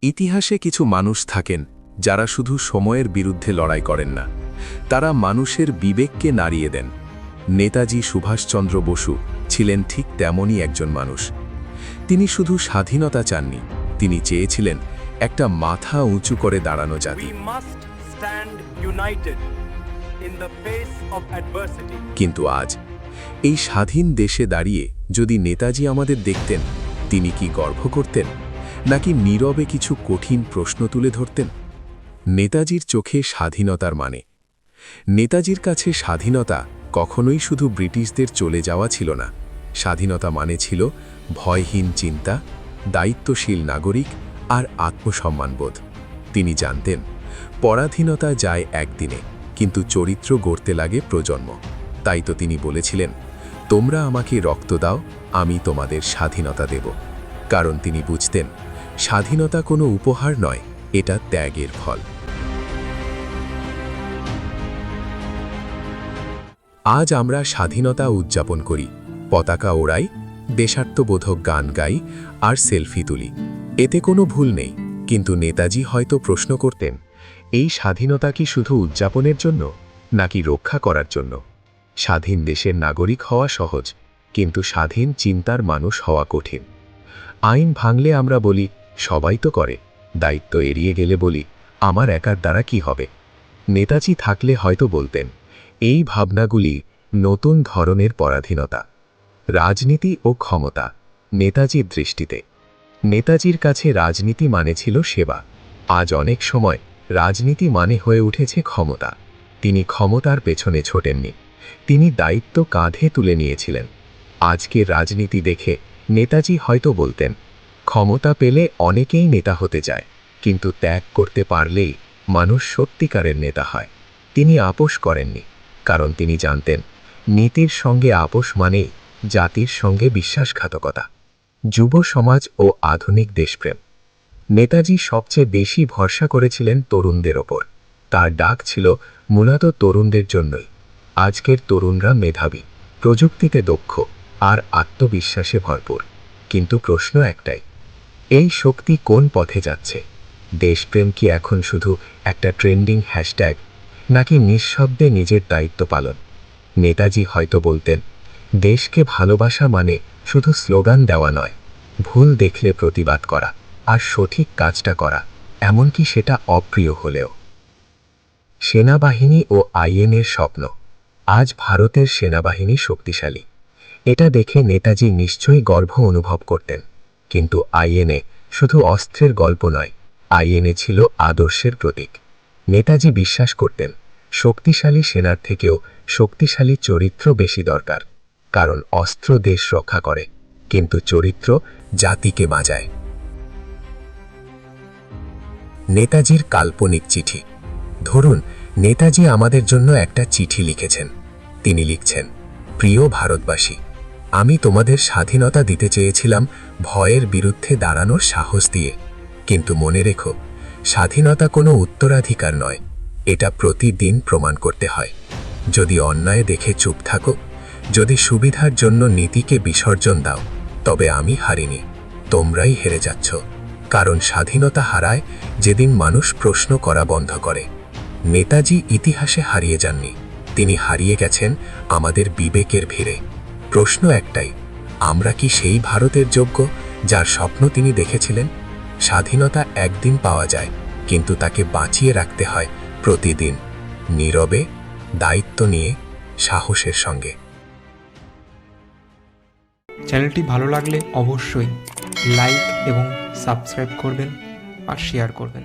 ইতিহাসে কিছু মানুষ থাকেন যারা শুধু সময়ের বিরুদ্ধে লড়াই করেন না, তারা মানুষের বিবেককে নাড়িয়ে দেন। নেতাজি সুভাষচন্দ্র বসু ছিলেন ঠিক তেমনই একজন মানুষ। তিনি শুধু স্বাধীনতা চাননি, তিনি চেয়েছিলেন একটা মাথা উঁচু করে দাঁড়ানো জাতি। কিন্তু আজ এই স্বাধীন দেশে দাঁড়িয়ে যদি নেতাজি আমাদের দেখতেন, তিনি কি গর্ব করতেন, নাকি নীরবে কিছু কঠিন প্রশ্ন তুলে ধরতেন? নেতাজির চোখে স্বাধীনতার মানে, নেতাজির কাছে স্বাধীনতা কখনোই শুধু ব্রিটিশদের চলে যাওয়া ছিল না। স্বাধীনতা মানে ছিল ভয়হীন চিন্তা, দায়িত্বশীল নাগরিক আর আত্মসম্মানবোধ। তিনি জানতেন পরাধীনতা যায় একদিনে, কিন্তু চরিত্র গড়তে লাগে প্রজন্ম। তাই তো তিনি বলেছিলেন, তোমরা আমাকে রক্ত দাও, আমি তোমাদের স্বাধীনতা দেব। কারণ তিনি বুঝতেন স্বাধীনতা কোনো উপহার নয়, এটা ত্যাগের ফল। আজ আমরা স্বাধীনতা উদযাপন করি, পতাকা ওড়াই, দেশাত্মবোধক গান গাই আর সেলফি তুলি। এতে কোনো ভুল নেই, কিন্তু নেতাজি হয়তো প্রশ্ন করতেন, এই স্বাধীনতা কি শুধু উদযাপনের জন্য, নাকি রক্ষা করার জন্য? স্বাধীন দেশের নাগরিক হওয়া সহজ, কিন্তু স্বাধীন চিন্তার মানুষ হওয়া কঠিন। আইন ভাঙলে আমরা বলি সবাই তো করে, দায়িত্ব এড়িয়ে গেলে বলি আমার একার দ্বারা কি হবে। নেতাজি থাকলে হয়তো বলতেন, এই ভাবনাগুলি নতুন ধরনের পরাধীনতা। রাজনীতি ও ক্ষমতা নেতাজির দৃষ্টিতে, নেতাজির কাছে রাজনীতি মানে ছিল সেবা। আজ অনেক সময় রাজনীতি মানে হয়ে উঠেছে ক্ষমতা। তিনি ক্ষমতার পেছনে ছোটেননি, তিনি দায়িত্ব কাঁধে তুলে নিয়েছিলেন। আজকের রাজনীতি দেখে নেতাজি হয়তো বলতেন, ক্ষমতা পেলে অনেকেই নেতা হতে চায়, কিন্তু ত্যাগ করতে পারলেই মানুষ সত্যিকারের নেতা হয়। তিনি আপোষ করেননি, কারণ তিনি জানতেন নীতির সঙ্গে আপোষ মানেই জাতির সঙ্গে বিশ্বাসঘাতকতা। যুব সমাজ ও আধুনিক দেশপ্রেম নেতাজি সবচেয়ে বেশি ভরসা করেছিলেন তরুণদের ওপর। তার ডাক ছিল মূলত তরুণদের জন্যই। আজকের তরুণরা মেধাবী, প্রযুক্তিতে দক্ষ আর আত্মবিশ্বাসে ভরপুর। কিন্তু প্রশ্ন একটাই, এই শক্তি কোন পথে যাচ্ছে? দেশপ্রেম কি এখন শুধু একটা ট্রেন্ডিং হ্যাশট্যাগ, নাকি নিঃশব্দে নিজের দায়িত্ব পালন? নেতাজি হয়তো বলতেন, দেশকে ভালোবাসা মানে শুধু স্লোগান দেওয়া নয়, ভুল দেখলে প্রতিবাদ করা আর সঠিক কাজটা করা, এমনকি সেটা অপ্রিয় হলেও। সেনাবাহিনী ও আইএনের স্বপ্ন। আজ ভারতের সেনাবাহিনী শক্তিশালী, এটা দেখে নেতাজি নিশ্চয়ই গর্ব অনুভব করতেন। কিন্তু আইএনএ শুধু অস্ত্রের গল্প নয়, আইএনএ ছিল আদর্শের প্রতীক। নেতাজি বিশ্বাস করতেন শক্তিশালী সেনার থেকেও শক্তিশালী চরিত্র বেশি দরকার। কারণ অস্ত্র দেশ রক্ষা করে, কিন্তু চরিত্র জাতিকে বাঁচায়। নেতাজির কাল্পনিক চিঠি। ধরুন নেতাজি আমাদের জন্য একটা চিঠি লিখেছেন। তিনি লিখছেন, প্রিয় ভারতবাসী, আমি তোমাদের স্বাধীনতা দিতে চেয়েছিলাম ভয়ের বিরুদ্ধে দাঁড়ানোর সাহস দিয়ে। কিন্তু মনে রেখো, স্বাধীনতা কোনো উত্তরাধিকার নয়, এটা প্রতিদিন প্রমাণ করতে হয়। যদি অন্যায় দেখে চুপ থাকো, যদি সুবিধার জন্য নীতিকে বিসর্জন দাও, তবে আমি হারিনি, তোমরাই হেরে যাচ্ছ। কারণ স্বাধীনতা হারায় যেদিন মানুষ প্রশ্ন করা বন্ধ করে। নেতাজি ইতিহাসে হারিয়ে যাননি, তিনি হারিয়ে গেছেন আমাদের বিবেকের ভিড়ে। প্রশ্ন একটাই, আমরা কি সেই ভারতের যোগ্য যার স্বপ্ন তিনি দেখেছিলেন? স্বাধীনতা একদিন পাওয়া যায়, কিন্তু তাকে বাঁচিয়ে রাখতে হয় প্রতিদিন, নীরবে, দায়িত্ব নিয়ে, সাহসের সঙ্গে। চ্যানেলটি ভালো লাগলে অবশ্যই লাইক এবং সাবস্ক্রাইব করবেন আর শেয়ার করবেন।